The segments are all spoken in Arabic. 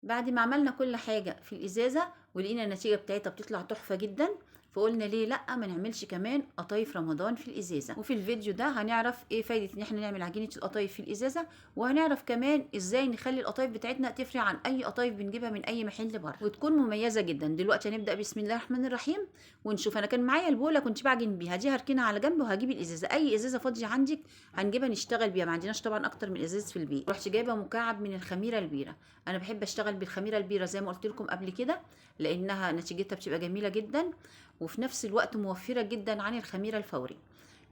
بعد ما عملنا كل حاجة في الإزازة ولقينا النتيجة بتاعتها بتطلع تحفة جدا، فقلنا ليه لأ ما نعملش كمان قطايف رمضان في الإزازة. وفي الفيديو ده هنعرف ايه فايدة ان احنا نعمل عجينة القطايف في الإزازة، وهنعرف كمان ازاي نخلي القطايف بتاعتنا تفرق عن اي قطايف بنجيبها من اي محل بره وتكون مميزة جدا. دلوقتي هنبدأ بسم الله الرحمن الرحيم ونشوف. انا كان معايا البولة كنت بعجن بيها، دي هركنها على جنب، وهجيب الإزازة، اي إزازة فاضية عندك هنجيبها نشتغل بيها. ما عندناش طبعا اكتر من ازاز في البيت. رحت جايبة مكعب من الخميرة البيرة. انا بحب اشتغل بالخميره البيره زي ما قلت لكم قبل كده، لانها نتيجتها بتبقى جميله جدا وفي نفس الوقت موفره جدا عن الخميره الفوري.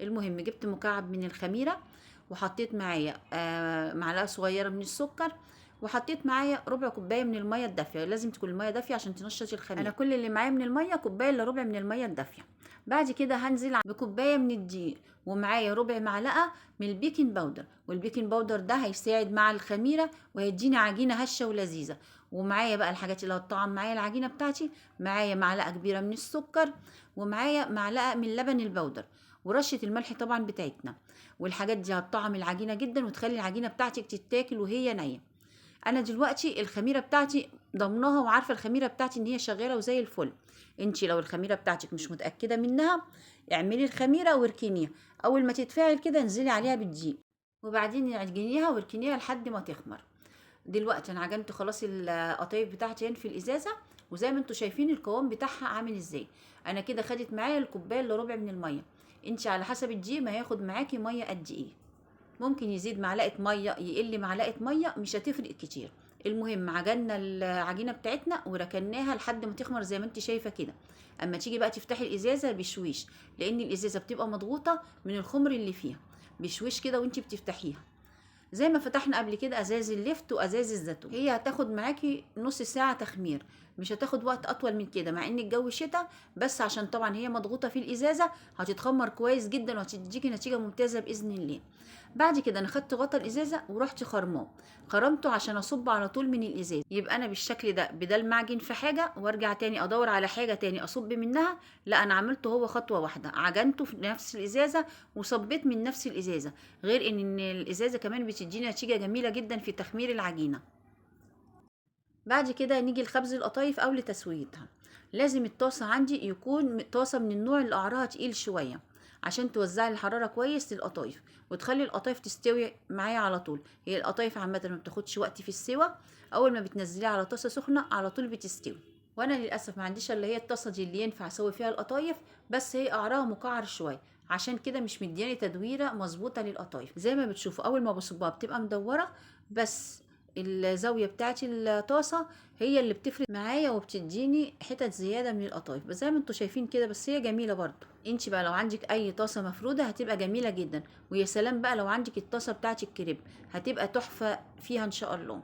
المهم جبت مكعب من الخميره وحطيت معايا معلقه صغيره من السكر، وحطيت معايا ربع كوبايه من الميه الدافيه. لازم تكون الميه دافيه عشان تنشط الخميره. انا كل اللي معايا من الميه كوبايه الا ربع من الميه الدافيه. بعد كده هنزل بكوبايه من الدقيق، ومعايا ربع معلقه من البيكنج باودر، والبيكنج باودر ده هيساعد مع الخميره وهيديني عجينه هشه ولذيذه. ومعايا بقى الحاجات اللي هتطعم معايا العجينه بتاعتي، معايا معلقه كبيره من السكر، ومعايا معلقه من لبن البودر، ورشه الملح طبعا بتاعتنا. والحاجات دي هتطعم العجينه جدا وتخلي العجينه بتاعتك تتاكل وهي نيه. انا دلوقتي الخميره بتاعتي ضمناها وعارفه الخميره بتاعتي ان هي شغاله وزي الفل. انتي لو الخميره بتاعتك مش متاكده منها، اعملي الخميره واركنيها. اول ما تتفاعل كده انزلي عليها بالدقيق، وبعدين اعجنيها واركنيها لحد ما تخمر. دلوقتي انا عجنت خلاص القطايف بتاعتي هنا في الازازه، وزي ما انتم شايفين القوام بتاعها عامل ازاي. انا كده خدت معايا الكوبايه الا ربع من الميه. انت على حسب الدقيق ما هياخد معاكي ميه قد ايه، ممكن يزيد معلقه ميه يقل معلقه ميه، مش هتفرق كتير. المهم عجنا العجينه بتاعتنا وركناها لحد ما تخمر زي ما انت شايفه كده. اما تيجي بقى تفتحي الازازه بشويش، لان الازازه بتبقى مضغوطه من الخمر اللي فيها، بشويش كده وانت بتفتحيها زي ما فتحنا قبل كده ازاز اللفت وازاز الزيتون. هي هتاخد معاكي نص ساعه تخمير، مش هتاخد وقت اطول من كده، مع ان الجو شتاء، بس عشان طبعا هي مضغوطه في الازازه هتتخمر كويس جدا وهتديكي نتيجه ممتازه باذن الله. بعد كده انا خدت غطا الازازه ورحت خرمته عشان اصب على طول من الازازه، يبقى انا بالشكل ده بدل ما اعجن في حاجه وارجع تاني ادور على حاجه تاني اصب منها. لا، انا عملته هو خطوه واحده، عجنته في نفس الازازه وصبيت من نفس الازازه. غير ان الازازه كمان بتدينا نتيجه جميله جدا في تخمير العجينه. بعد كده نيجي لخبز القطايف او لتسويتها. لازم الطاسه عندي يكون طاسه من النوع اللي قعرها تقيل شويه، عشان توزعي الحراره كويس للقطايف وتخلي القطايف تستوي معايا على طول. هي القطايف عامه ما بتاخدش وقت في السوا، اول ما بتنزليها على طاسه سخنه على طول بتستوي. وانا للاسف ما عنديش الا هي الطاسه دي اللي ينفع اسوي فيها القطايف، بس هي قعرها مقعر شويه، عشان كده مش مدياني تدويره مظبوطه للقطايف. زي ما بتشوفوا اول ما بصبها بتبقى مدوره، بس الزاويه بتاعت الطاسه هي اللي بتفرق معايا وبتديني حتت زياده من القطايف، بس زي ما انتوا شايفين كده، بس هي جميله برضو. انت بقى لو عندك اي طاسه مفروده هتبقى جميله جدا، ويا سلام بقى لو عندك الطاسه بتاعت الكريب هتبقى تحفه فيها ان شاء الله.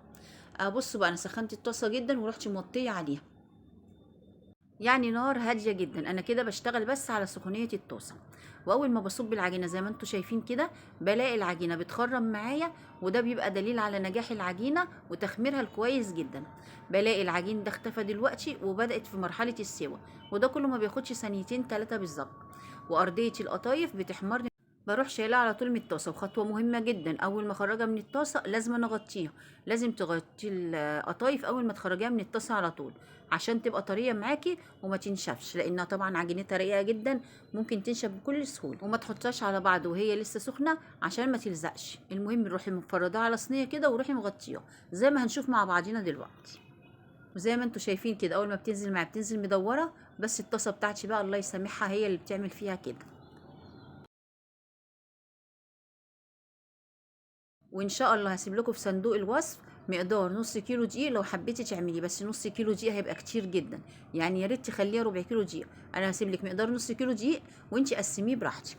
بصوا بقى، انا سخنت الطاسه جدا ورحت موطيه عليها، يعني نار هاديه جدا. انا كده بشتغل بس على سخونيه الطاسه. واول ما بصب العجينه زي ما انتم شايفين كده بلاقي العجينه بتخرم معايا، وده بيبقى دليل على نجاح العجينه وتخميرها الكويس جدا. بلاقي العجين ده اختفى دلوقتي وبدات في مرحله السوا، وده كله ما بياخدش ثانيتين 3 بالظبط. وارضيه القطايف بتحمر، بروح شايلها على طول من الطاسه. وخطوه مهمه جدا، اول ما اخرجها من الطاسه لازم اغطيها، لازم تغطي القطايف اول ما تخرجيها من الطاسه على طول، عشان تبقى طريه معاكي وما تنشفش، لانها طبعا عجينتها رقيقه جدا ممكن تنشف بكل سهوله. وما تحطهاش على بعض وهي لسه سخنه عشان ما تلزقش. المهم نروحي مفردها على صينيه كده وروحي مغطيها زي ما هنشوف مع بعضينا دلوقتي. وزي ما انتم شايفين كده اول ما بتنزل معايا بتنزل مدوره، بس الطاسه بتاعتي بقى الله يسامحها هي اللي بتعمل فيها كده. وان شاء الله هسيب لكم في صندوق الوصف مقدار نص كيلو دقيق لو حبيتي تعملي، بس نص كيلو دقيق هيبقى كتير جدا، يعني يا ريت تخليها ربع كيلو دقيق. انا هسيب لك مقدار نص كيلو دقيق وانتي قسميه براحتك.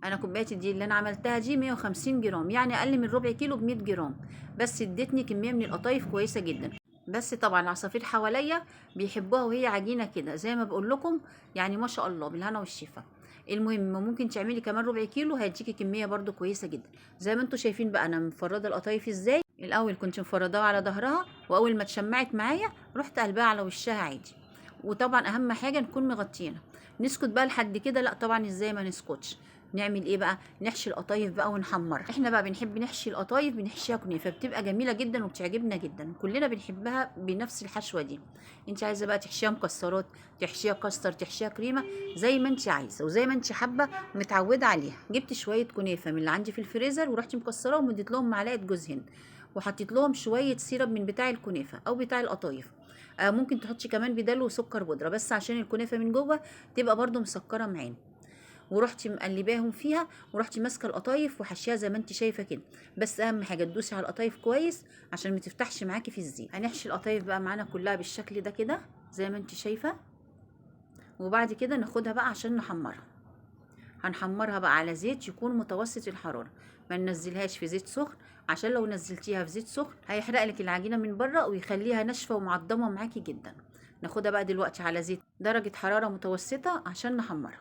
انا كوبايه الدقيق اللي انا عملتها دي 150 جرام، يعني اقل من ربع كيلو ب 100 جرام، بس ادتني كميه من القطايف كويسه جدا. بس طبعا العصافير حواليا بيحبوها وهي عجينه كده زي ما بقول لكم، يعني ما شاء الله بالهنا والشفا. المهم ممكن تعملي كمان ربع كيلو هيديكي كميه برده كويسه جدا. زي ما انتم شايفين بقى انا مفرده القطايف ازاي. الاول كنت مفرداها على ظهرها، واول ما اتشمعت معايا رحت قلبها على وشها عادي. وطبعا اهم حاجه نكون مغطينها. نسكت بقى لحد كده؟ لا طبعا، ازاي ما نسكتش. نعمل ايه بقى؟ نحشي القطايف بقى ونحمرها. احنا بقى بنحب نحشي القطايف، بنحشيها كنافه، بتبقى جميله جدا وبتعجبنا جدا، كلنا بنحبها بنفس الحشوه دي. انت عايزه بقى تحشيها مكسرات، تحشيها كاستر، تحشيها كريمه، زي ما انت عايزه وزي ما انت حابه متعوده عليها. جبت شويه كنافه من اللي عندي في الفريزر ورحت مكسراهم واديت لهم معلقه جوز هند، وحطيت لهم شويه سيرب من بتاع الكنافه او بتاع القطايف. ممكن تحطي كمان بداله سكر بودره، بس عشان الكنافه من جوه تبقى برده مسكره معانا. ورحتي مقلباهم فيها، ورحتي ماسكه القطايف وحشيها زي ما انت شايفه كده. بس اهم حاجه تدوسي على القطايف كويس عشان ما تفتحش معاكي في الزيت. هنحشي القطايف بقى معانا كلها بالشكل ده كده زي ما انت شايفه، وبعد كده ناخدها بقى عشان نحمرها. هنحمرها بقى على زيت يكون متوسط الحراره، ما ننزلهاش في زيت سخن، عشان لو نزلتيها في زيت سخن هيحرق لك العجينه من بره ويخليها ناشفه ومعضمه معاكي جدا. ناخدها بقى دلوقتي على زيت درجه حراره متوسطه عشان نحمرها.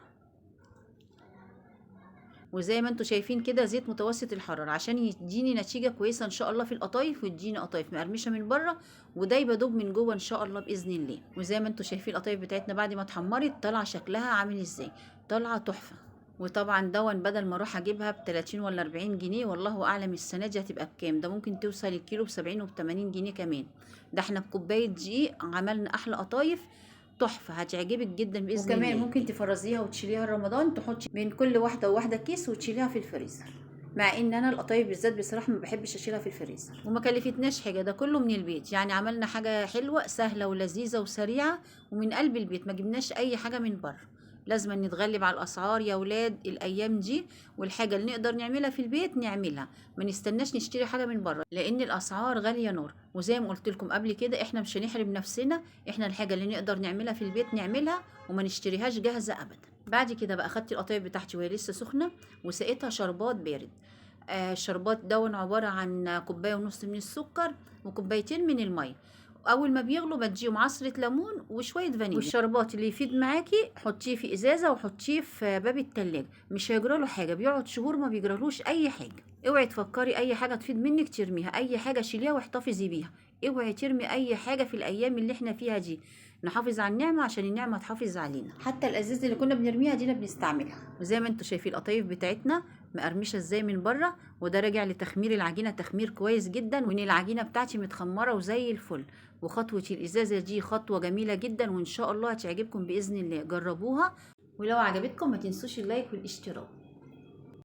وزي ما انتم شايفين كده زيت متوسط الحراره عشان يديني نتيجه كويسه ان شاء الله في القطايف، ويديني قطايف مقرمشه من بره ودايبه دوب من جوه ان شاء الله باذن الله. وزي ما انتم شايفين القطايف بتاعتنا بعد ما اتحمرت طالعه شكلها عامل ازاي، طالعه تحفه. وطبعا دون بدل ما اروح اجيبها ب 30 ولا 40 جنيه، والله اعلم السنه دي هتبقى بكام، ده ممكن توصل الكيلو ب 70 وب 80 جنيه كمان. ده احنا بكوبايه دقيق عملنا احلى قطايف تحفه، هتعجبك جدا باذن الله. وكمان ممكن تفرزيها وتشيليها رمضان، تحطي بين كل واحده وواحده كيس وتشيليها في الفريزر. مع ان انا القطايف بالذات بصراحه ما بحبش اشيلها في الفريزر، وما كلفتناش حاجه، ده كله من البيت، يعني عملنا حاجه حلوه سهله ولذيذه وسريعه ومن قلب البيت، ما جبناش اي حاجه من بره. لازم نتغلب على الاسعار يا ولاد الايام دي، والحاجه اللي نقدر نعملها في البيت نعملها، ما نستناش نشتري حاجه من بره لان الاسعار غاليه نار. وزي ما قلت لكم قبل كده احنا مش هنحرم نفسنا، احنا الحاجه اللي نقدر نعملها في البيت نعملها وما نشتريهاش جاهزه ابدا. بعد كده بقى خدت القطايف بتاعتي وهي لسه سخنه وسقيتها شربات بارد. الشربات دون عباره عن كوبايه ونص من السكر وكوبايتين من الميه. اول ما بيغلوا بديهم عصره ليمون وشويه فانيليا. والشربات اللي يفيد معاكي حطيه في ازازه وحطيه في باب التلاجة، مش هيجراله حاجه، بيقعد شهور ما بيجرالوش اي حاجه. اوعي تفكري اي حاجه تفيد منك ترميها، اي حاجه شيليها واحتفظي بيها، اوعي ترمي اي حاجه في الايام اللي احنا فيها دي. نحافظ على النعمه عشان النعمه تحافظ علينا. حتى الازاز اللي كنا بنرميها دينا بنستعملها. وزي ما انتم شايفين القطايف بتاعتنا مقرمشه ازاي من بره، وده راجع لتخمير العجينه تخمير كويس جدا، وان العجينه بتاعتي متخمره وزي الفل. وخطوه الازازه دي خطوه جميله جدا وان شاء الله هتعجبكم باذن الله، جربوها. ولو عجبتكم ما تنسوش اللايك والاشتراك.